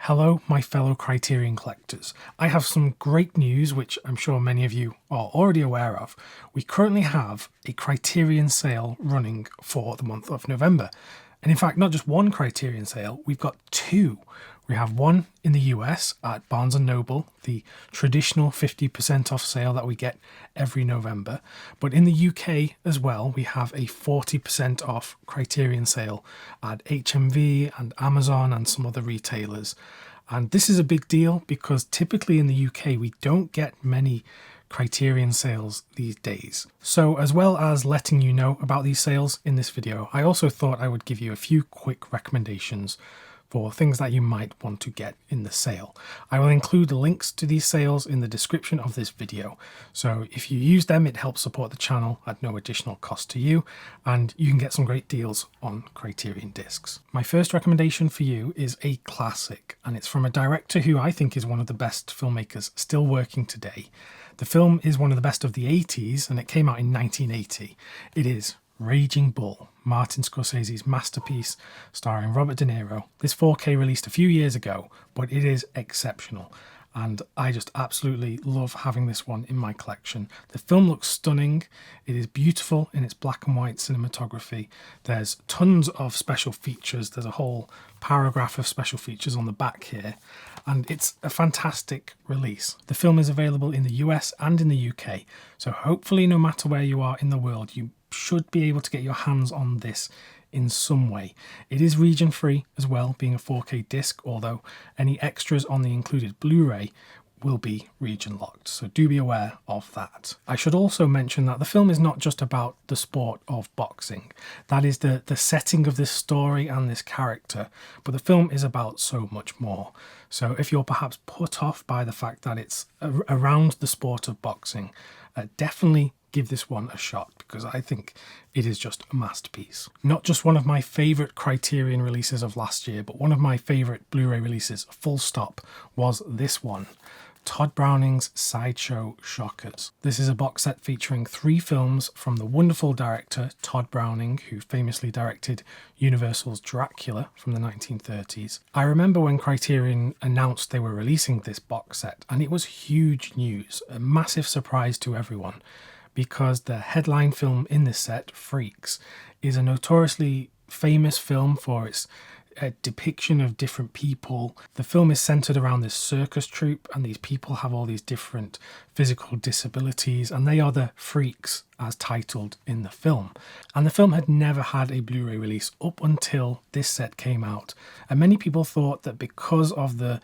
Hello, my fellow Criterion collectors. I have some great news, which I'm sure many of you are already aware of. We currently have a Criterion sale running for the month of November. And in fact, not just one Criterion sale, we've got two. We have one in the US at Barnes & Noble, the traditional 50% off sale that we get every November. But in the UK as well, we have a 40% off Criterion sale at HMV and Amazon and some other retailers. And this is a big deal because typically in the UK, we don't get many Criterion sales these days. So as well as letting you know about these sales in this video, I also thought I would give you a few quick recommendations for things that you might want to get in the sale. I will include links to these sales in the description of this video. So if you use them, it helps support the channel at no additional cost to you, and you can get some great deals on Criterion discs. My first recommendation for you is a classic, and it's from a director who I think is one of the best filmmakers still working today. The film is one of the best of the 80s, and it came out in 1980. It is Raging Bull, Martin Scorsese's masterpiece starring Robert De Niro. This 4K released a few years ago, but it is exceptional. And I just absolutely love having this one in my collection. The film looks stunning. It is beautiful in its black and white cinematography. There's tons of special features. There's a whole paragraph of special features on the back here. And it's a fantastic release. The film is available in the US and in the UK. So hopefully no matter where you are in the world, you should be able to get your hands on this in some way. It is region free as well, being a 4K disc, although any extras on the included Blu-ray will be region locked, so do be aware of that. I should also mention that the film is not just about the sport of boxing. That is the setting of this story and this character, but the film is about so much more. So if you're perhaps put off by the fact that it's around the sport of boxing, definitely give this one a shot because I think it is just a masterpiece. Not just one of my favourite Criterion releases of last year, but one of my favourite Blu-ray releases, full stop, was this one. Todd Browning's Sideshow Shockers. This is a box set featuring 3 films from the wonderful director Todd Browning, who famously directed Universal's Dracula from the 1930s. I remember when Criterion announced they were releasing this box set, and it was huge news, a massive surprise to everyone, because the headline film in this set, Freaks, is a notoriously famous film for its depiction of different people. The film is centered around this circus troupe, and these people have all these different physical disabilities, and they are the freaks as titled in the film. And the film had never had a Blu-ray release up until this set came out, and many people thought that because of the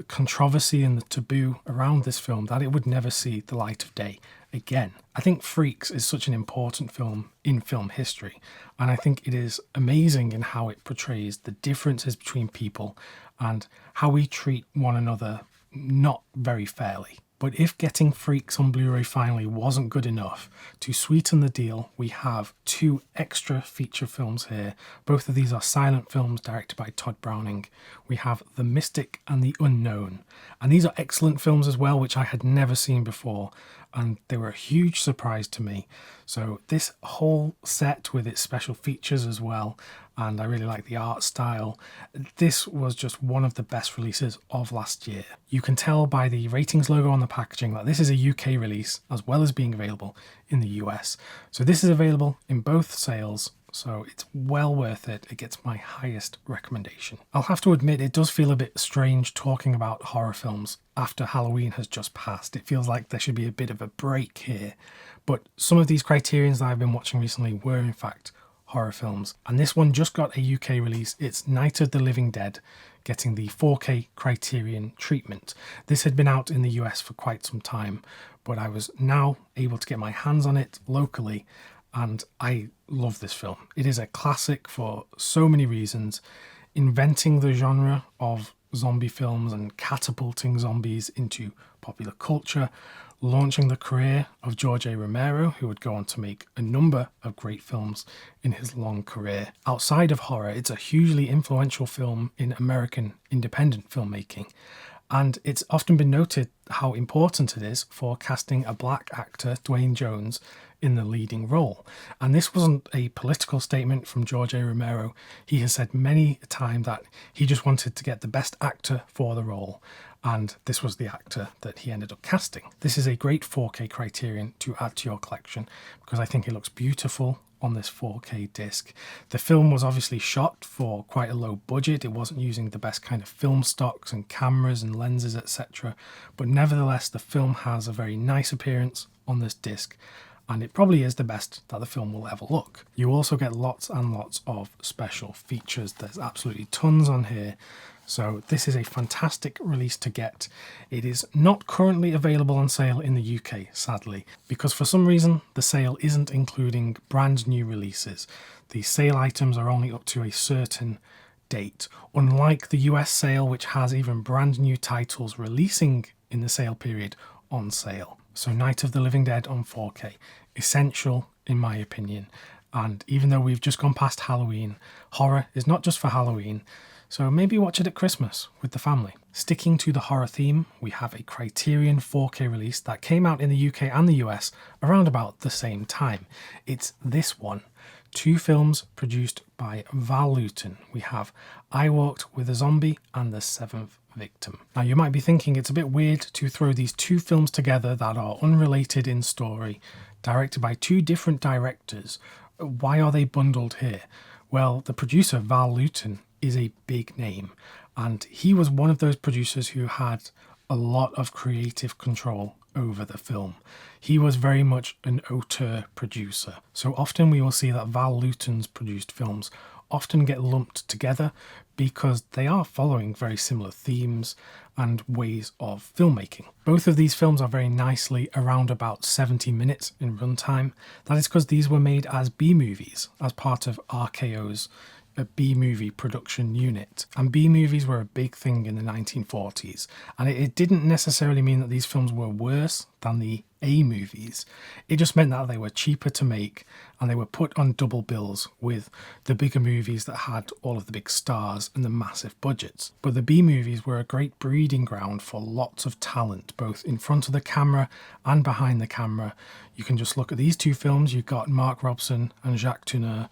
controversy and the taboo around this film that it would never see the light of day again. I think Freaks is such an important film in film history, and I think it is amazing in how it portrays the differences between people and how we treat one another not very fairly. But if getting Freaks on Blu-ray finally wasn't good enough, to sweeten the deal, we have 2 extra feature films here. Both of these are silent films directed by Todd Browning. We have The Mystic and The Unknown. And these are excellent films as well, which I had never seen before, and they were a huge surprise to me. So this whole set with its special features as well, and I really like the art style. This was just one of the best releases of last year. You can tell by the ratings logo on the packaging that this is a UK release as well as being available in the US. So this is available in both sales, so it's well worth it. It gets my highest recommendation. I'll have to admit it does feel a bit strange talking about horror films after Halloween has just passed. It feels like there should be a bit of a break here, but some of these Criterions that I've been watching recently were in fact horror films, and this one just got a UK release. It's Night of the Living Dead, getting the 4K Criterion treatment. This had been out in the US for quite some time, but I was now able to get my hands on it locally, and I love this film. It is a classic for so many reasons, inventing the genre of zombie films and catapulting zombies into popular culture, launching the career of George A. Romero, who would go on to make a number of great films in his long career. Outside of horror, it's a hugely influential film in American independent filmmaking, And it's often been noted how important it is for casting a black actor, Dwayne Jones, in the leading role. And this wasn't a political statement from George A. Romero. He has said many a time that he just wanted to get the best actor for the role, and this was the actor that he ended up casting. This is a great 4K Criterion to add to your collection because I think it looks beautiful on this 4K disc. The film was obviously shot for quite a low budget. It wasn't using the best kind of film stocks and cameras and lenses, etc. But nevertheless, the film has a very nice appearance on this disc, and it probably is the best that the film will ever look. You also get lots and lots of special features. There's absolutely tons on here. So this is a fantastic release to get. It is not currently available on sale in the UK, sadly, because for some reason the sale isn't including brand new releases. The sale items are only up to a certain date, unlike the US sale, which has even brand new titles releasing in the sale period on sale. So Night of the Living Dead on 4K, essential in my opinion. And even though we've just gone past Halloween, horror is not just for Halloween, so maybe watch it at Christmas with the family. Sticking to the horror theme, we have a Criterion 4K release that came out in the UK and the US around about the same time. It's this one. 2 films produced by Val Lewton. We have I Walked with a Zombie and The Seventh Victim. Now you might be thinking it's a bit weird to throw these 2 films together that are unrelated in story, directed by 2 different directors. Why are they bundled here? Well, the producer Val Lewton is a big name, and he was one of those producers who had a lot of creative control over the film. He was very much an auteur producer. So often we will see that Val Lewton's produced films often get lumped together because they are following very similar themes and ways of filmmaking. Both of these films are very nicely around about 70 minutes in runtime. That is because these were made as B-movies as part of RKO's a B-movie production unit. And B-movies were a big thing in the 1940s. And it didn't necessarily mean that these films were worse than the A-movies. It just meant that they were cheaper to make and they were put on double bills with the bigger movies that had all of the big stars and the massive budgets. But the B-movies were a great breeding ground for lots of talent, both in front of the camera and behind the camera. You can just look at these 2 films. You've got Mark Robson and Jacques Tourneur,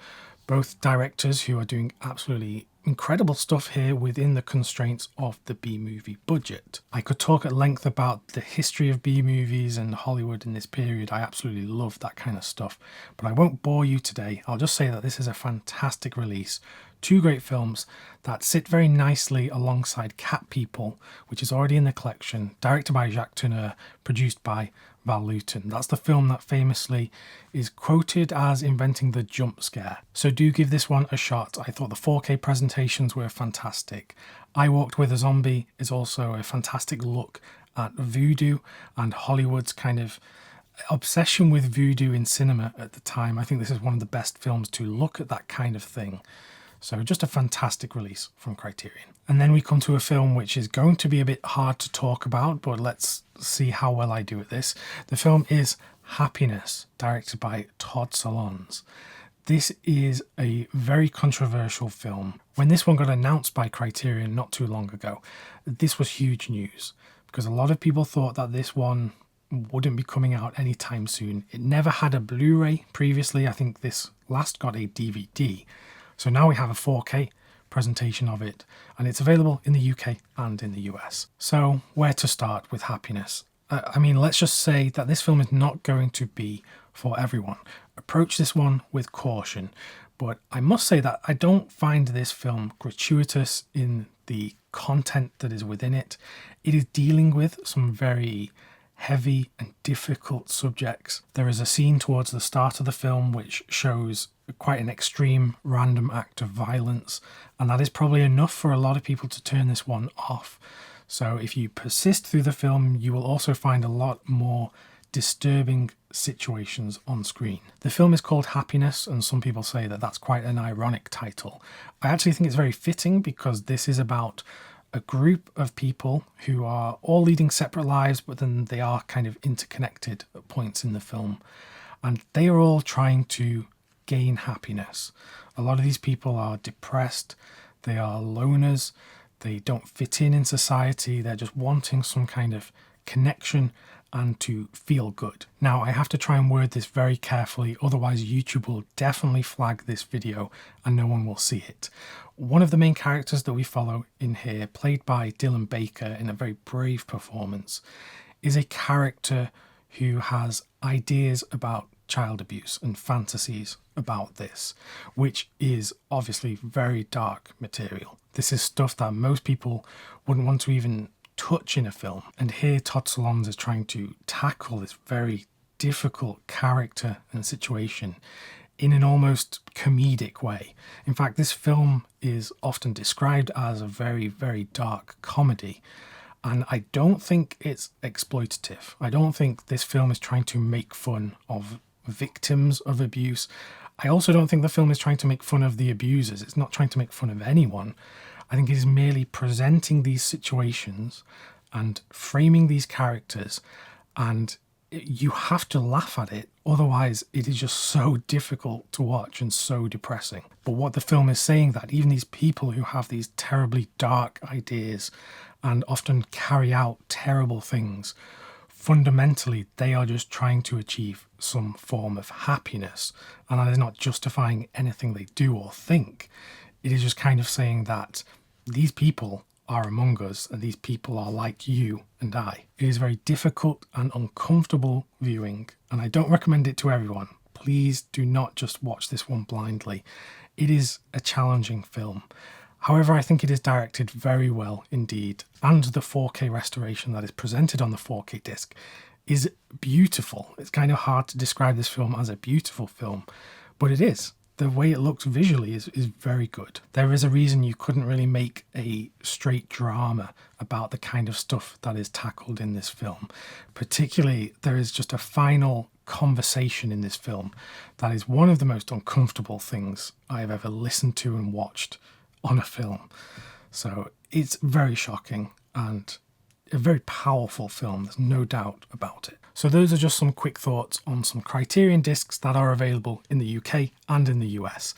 both directors who are doing absolutely incredible stuff here within the constraints of the B-movie budget. I could talk at length about the history of B-movies and Hollywood in this period. I absolutely love that kind of stuff, but I won't bore you today. I'll just say that this is a fantastic release. 2 great films that sit very nicely alongside Cat People, which is already in the collection, directed by Jacques Tourneur, produced by Val Lewton. That's the film that famously is quoted as inventing the jump scare. So do give this one a shot. I thought the 4K presentations were fantastic. I Walked with a Zombie is also a fantastic look at voodoo and Hollywood's kind of obsession with voodoo in cinema at the time. I think this is one of the best films to look at that kind of thing. So just a fantastic release from Criterion. And then we come to a film which is going to be a bit hard to talk about, but let's see how well I do at this. The film is Happiness, directed by Todd Solondz. This is a very controversial film. When this one got announced by Criterion not too long ago, this was huge news because a lot of people thought that this one wouldn't be coming out anytime soon. It never had a Blu-ray previously. I think this last got a DVD. So now we have a 4K presentation of it, and it's available in the UK and in the US. So where to start with Happiness? I mean, let's just say that this film is not going to be for everyone. Approach this one with caution, but I must say that I don't find this film gratuitous in the content that is within it. It is dealing with some very heavy and difficult subjects. There is a scene towards the start of the film which shows quite an extreme random act of violence, and that is probably enough for a lot of people to turn this one off. So if you persist through the film, you will also find a lot more disturbing situations on screen. The film is called Happiness, and some people say that that's quite an ironic title. I actually think it's very fitting because this is about a group of people who are all leading separate lives, but then they are kind of interconnected at points in the film. And they are all trying to gain happiness. A lot of these people are depressed, they are loners, They don't fit in society. They're just wanting some kind of connection and to feel good. Now, I have to try and word this very carefully, otherwise YouTube will definitely flag this video and no one will see it. One of the main characters that we follow in here, played by Dylan Baker in a very brave performance, is a character who has ideas about child abuse and fantasies about this, which is obviously very dark material. This is stuff that most people wouldn't want to even touch in a film. And here Todd Solondz is trying to tackle this very difficult character and situation in an almost comedic way. In fact, this film is often described as a very, very dark comedy. And I don't think it's exploitative. I don't think this film is trying to make fun of victims of abuse. I also don't think the film is trying to make fun of the abusers. It's not trying to make fun of anyone. I think it is merely presenting these situations and framing these characters, and you have to laugh at it, otherwise it is just so difficult to watch and so depressing. But what the film is saying, that even these people who have these terribly dark ideas and often carry out terrible things, fundamentally they are just trying to achieve some form of happiness, and that is not justifying anything they do or think. It is just kind of saying that these people are among us and these people are like you and I. It is very difficult and uncomfortable viewing, and I don't recommend it to everyone. Please do not just watch this one blindly. It is a challenging film. However, I think it is directed very well indeed, and the 4K restoration that is presented on the 4K disc is beautiful. It's kind of hard to describe this film as a beautiful film, but it is. The way it looks visually is very good. There is a reason you couldn't really make a straight drama about the kind of stuff that is tackled in this film. Particularly, there is just a final conversation in this film that is one of the most uncomfortable things I have ever listened to and watched on a film. So it's very shocking and a very powerful film, there's no doubt about it. So those are just some quick thoughts on some Criterion discs that are available in the UK and in the US.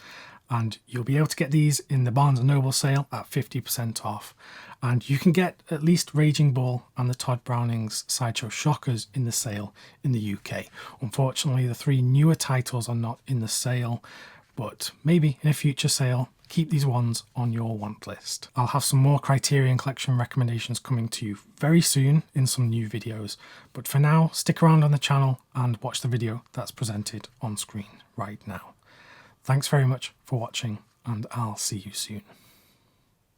And you'll be able to get these in the Barnes & Noble sale at 50% off. And you can get at least Raging Bull and the Todd Browning's Sideshow Shockers in the sale in the UK. Unfortunately, the 3 newer titles are not in the sale, but maybe in a future sale, keep these ones on your want list. I'll have some more Criterion Collection recommendations coming to you very soon in some new videos, but for now, stick around on the channel and watch the video that's presented on screen right now. Thanks very much for watching, and I'll see you soon.